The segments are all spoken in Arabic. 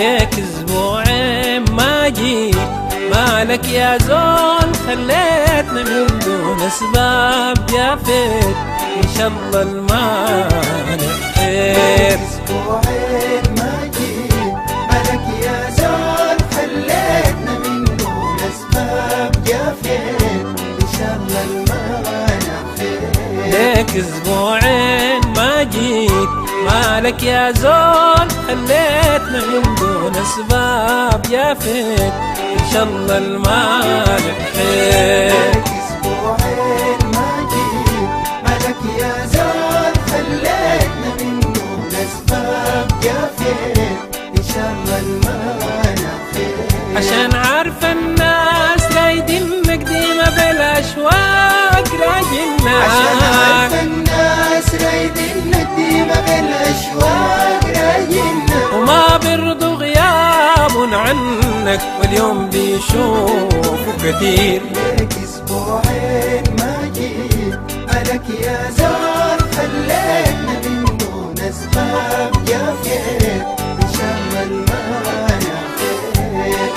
ليك اسبوعين ما جيت، مالك يا زول خليتنا من دون اسباب جافيت، ان شاء الله المانع خير. اسبوعين ما جيت، مالك يا زول خليتنا من دون اسباب جافيت، ان شاء الله المانع خير. ليك اسبوعين ما جيت، مالك يا زول خليتنا من دون اسباب جافيت، ان شاء الله المانع خير. اسبوعين ما جيت، مالك يا زول خليتنا من دون اسباب جافيت، ان شاء الله المانع خير. عشان عارفه الناس رايدينك ديما بالاشواق راجلنا، عشان عارفه الناس رايدينك ديما بالاشواق راجلنا، وما بيرضوا غياب عنك واليوم بيشوفوا كتير. ليك اسبوعين ما جيت، مالك يا زول خليتنا من دون اسباب جافيت، ان شاء الله المانع خير.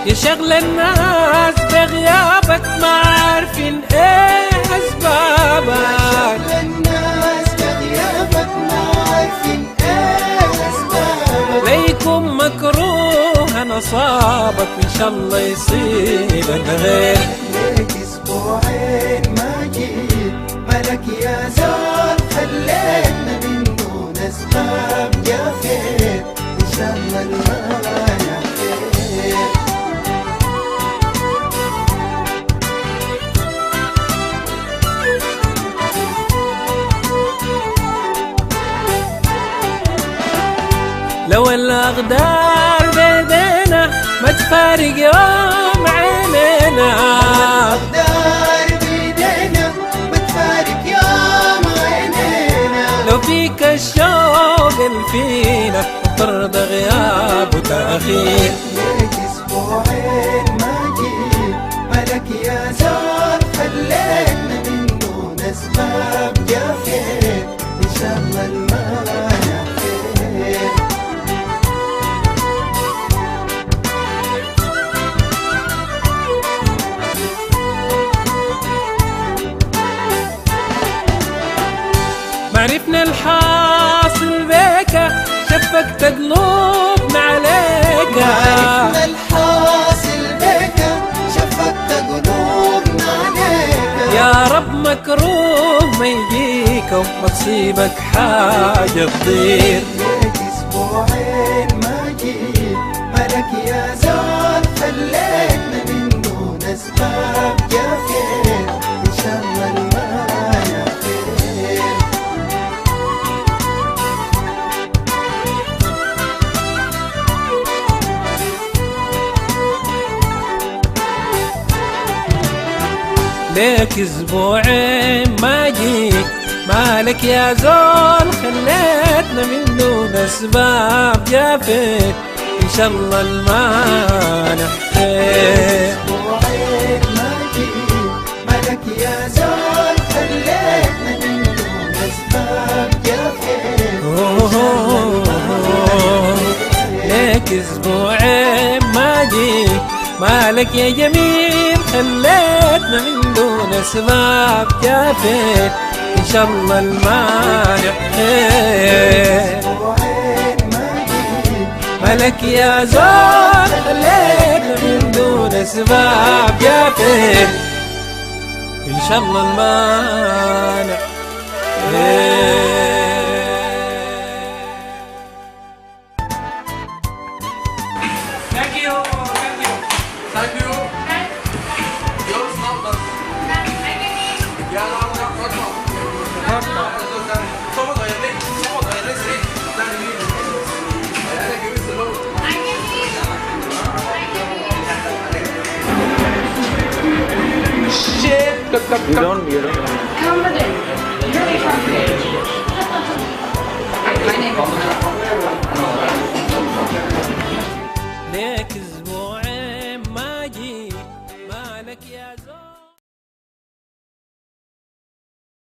يا شغل الناس بغيابك ما عارفين ايه اسبابك، الناس بغيابك ما عارفين ايه اسبابك، ليكن مكروه نصابك ان شاء الله يصيبك غير. ليك اسبوعين ما جيت، مالك يا زول خليتنا من دون اسباب جافيت، ان شاء الله المانع خير. لو الأقدار بيدينا ما تفارق يوم عينينا، الأقدار بيدينا ما تفارق يوم عينينا، لو فيك الشوق اللي فينا وطرد غياب وتأخير. ليك اسبوعين ما جيت، مالك يا زول خليتنا من دون اسباب جافيت، ان شاء الله المانع خير. معرفنا الحاصل بيك شفقت قلوبنا عليك، معرفنا الحاصل بيك شفقت قلوبنا عليك، يا رب مكروه ما يجيك وما تصيبك حاجة تضير. ليك اسبوعين ما جيت، مالك يا زول خليتنا من دون اسباب جافيت، ان شاء الله المانع خير. ليك اسبوعين ما جيت، مالك يا زول خليتنا من دون اسباب جافيت، ان شاء الله المانع خير. اسبوعين ما جيت، مالك يا زول خليتنا من دون اسباب جافيت، ليك اسبوعين ما جيت، مالك يا جميل خليتنا من دون اسباب جافيت، ان شاء الله المانع خير. اسبوعين ما جيت، مالك يا زول خليتنا من دون اسباب جافيت، ان شاء الله المانع خير. You don't. Come with it. Really fun. My name is